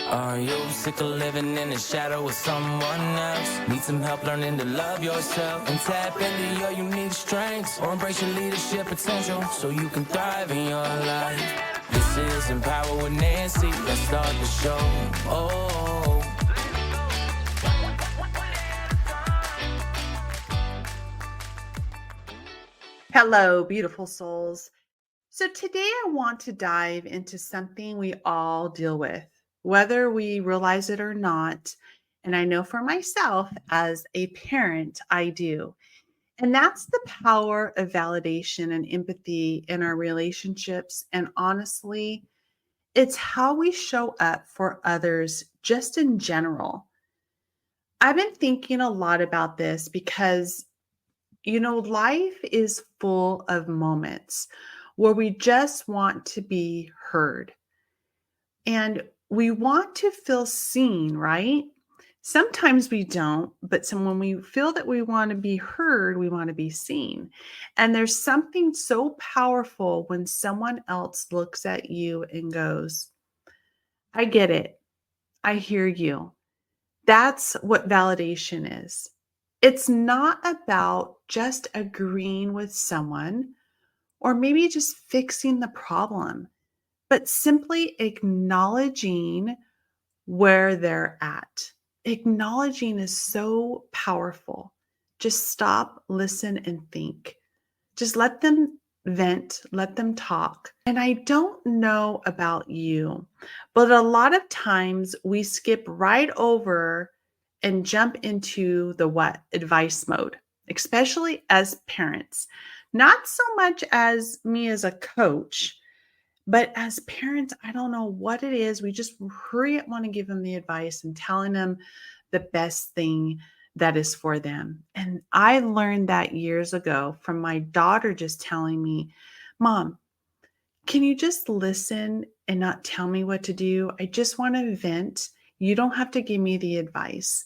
Are you sick of living in the shadow of someone else? Need some help learning to love yourself and tap into your unique strengths, or embrace your leadership potential so you can thrive in your life. This is Empower with Nancy. Let's start the show. Oh. Hello, beautiful souls. So, today I want to dive into something we all deal with, whether we realize it or not. And I know for myself, as a parent, I do. And that's the power of validation and empathy in our relationships. And honestly, it's how we show up for others just in general. I've been thinking a lot about this because life is full of moments where we just want to be heard and we want to feel seen, right? Sometimes we don't, but when we feel that we want to be heard, we want to be seen. And there's something so powerful when someone else looks at you and goes, I get it. I hear you. That's what validation is. It's not about just agreeing with someone or maybe just fixing the problem, but simply acknowledging where they're at. Acknowledging is so powerful. Just stop, listen, and think. Just let them vent, let them talk. And I don't know about you, but a lot of times we skip right over and jump into the what? Advice mode, especially as parents. Not so much as me as a coach, but as parents, I don't know what it is. We just hurry up, want to give them the advice and telling them the best thing that is for them. And I learned that years ago from my daughter just telling me, Mom, can you just listen and not tell me what to do? I just want to vent. You don't have to give me the advice.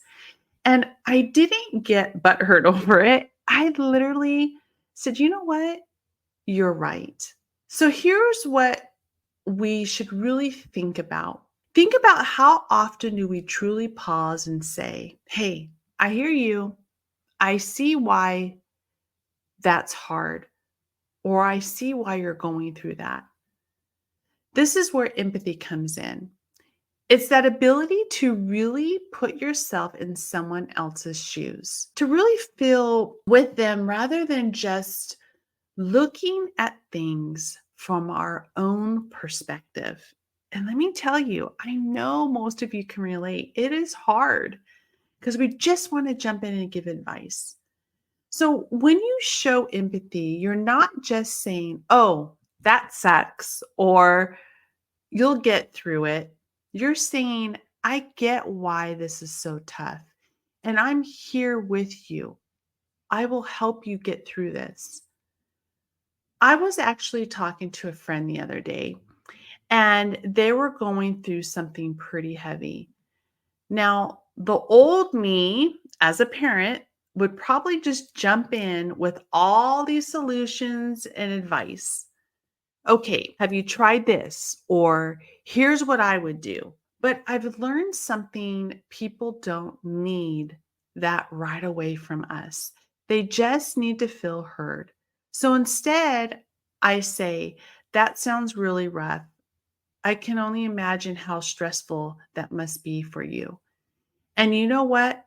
And I didn't get butthurt over it. I literally said, you know what? You're right. So here's what we should really think about. Think about how often do we truly pause and say, hey, I hear you. I see why that's hard, or I see why you're going through that. This is where empathy comes in. It's that ability to really put yourself in someone else's shoes, to really feel with them rather than just looking at things from our own perspective. And let me tell you, I know most of you can relate. It is hard because we just want to jump in and give advice. So when you show empathy, you're not just saying, oh, that sucks, or you'll get through it. You're saying, I get why this is so tough, and I'm here with you. I will help you get through this. I was actually talking to a friend the other day, and they were going through something pretty heavy. Now, the old me as a parent would probably just jump in with all these solutions and advice. Okay, have you tried this? Or here's what I would do. But I've learned something: people don't need that right away from us. They just need to feel heard. So instead, I say, that sounds really rough. I can only imagine how stressful that must be for you. And you know what?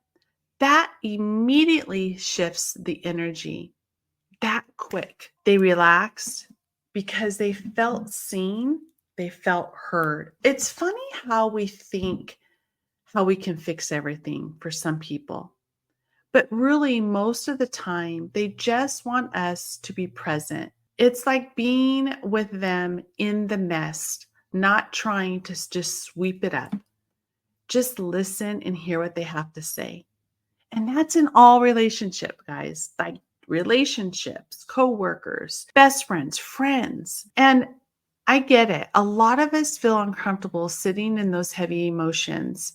That immediately shifts the energy that quick. They relaxed because they felt seen, they felt heard. It's funny how we think how we can fix everything for some people. But really, most of the time, they just want us to be present. It's like being with them in the mess, not trying to just sweep it up. Just listen and hear what they have to say. And that's in all relationship, guys, like relationships, coworkers, best friends, friends. And I get it. A lot of us feel uncomfortable sitting in those heavy emotions.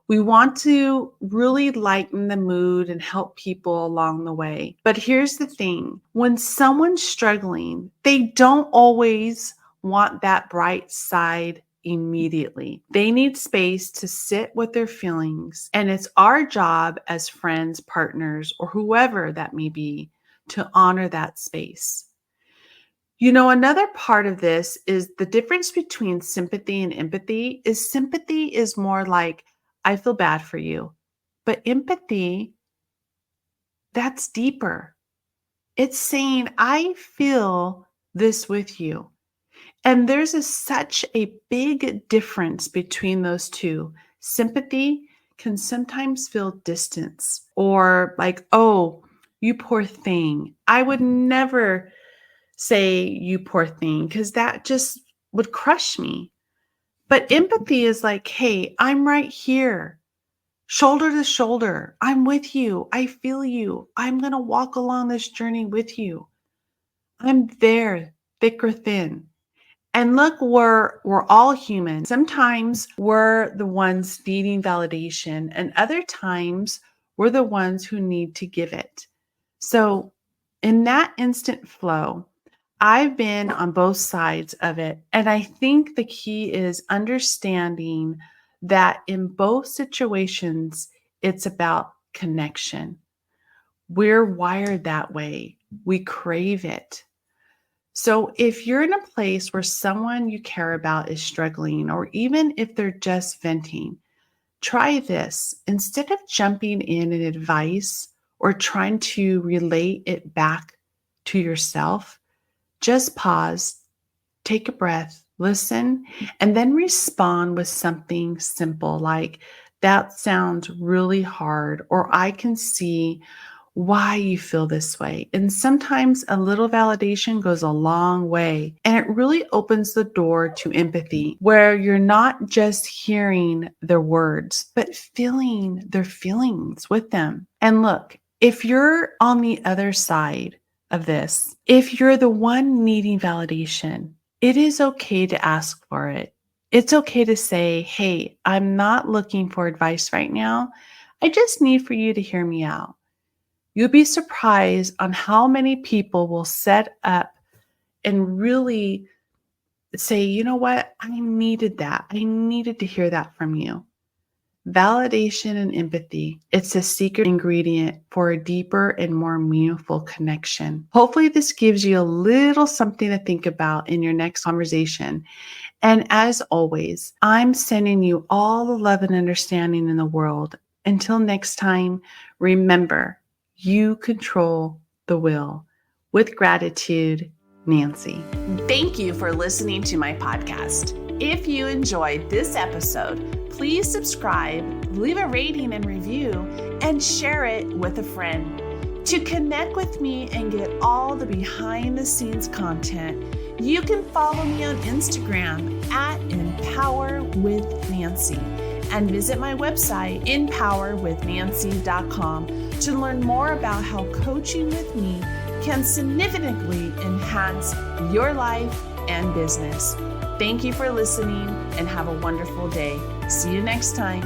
We want to really lighten the mood and help people along the way. But here's the thing: when someone's struggling, they don't always want that bright side immediately. They need space to sit with their feelings. And it's our job as friends, partners, or whoever that may be to honor that space. Another part of this is the difference between sympathy and empathy is sympathy is more like, I feel bad for you. But empathy, that's deeper. It's saying, I feel this with you. And there's such a big difference between those two. Sympathy can sometimes feel distance or like, oh, you poor thing. I would never say you poor thing because that just would crush me. But empathy is like, hey, I'm right here, shoulder to shoulder. I'm with you. I feel you. I'm going to walk along this journey with you. I'm there, thick or thin. And look, we're all human. Sometimes we're the ones needing validation, and other times we're the ones who need to give it. So in that instant flow, I've been on both sides of it. And I think the key is understanding that in both situations, it's about connection. We're wired that way. We crave it. So if you're in a place where someone you care about is struggling, or even if they're just venting, try this. Instead of jumping in advice or trying to relate it back to yourself, just pause, take a breath, listen, and then respond with something simple like, that sounds really hard, or I can see why you feel this way. And sometimes a little validation goes a long way, and it really opens the door to empathy, where you're not just hearing their words, but feeling their feelings with them. And look, if you're on the other side of this, if you're the one needing validation, it is okay to ask for it. It's okay to say, hey, I'm not looking for advice right now. I just need for you to hear me out. You'll be surprised on how many people will set up and really say, you know what? I needed that. I needed to hear that from you. Validation and empathy. It's a secret ingredient for a deeper and more meaningful connection. Hopefully this gives you a little something to think about in your next conversation. And as always, I'm sending you all the love and understanding in the world. Until next time, remember, you control the will. With gratitude, Nancy. Thank you for listening to my podcast. If you enjoyed this episode, please subscribe, leave a rating and review, and share it with a friend. To connect with me and get all the behind the scenes content, you can follow me on Instagram at Empower with Nancy and visit my website, empowerwithnancy.com, to learn more about how coaching with me can significantly enhance your life and business. Thank you for listening and have a wonderful day. See you next time.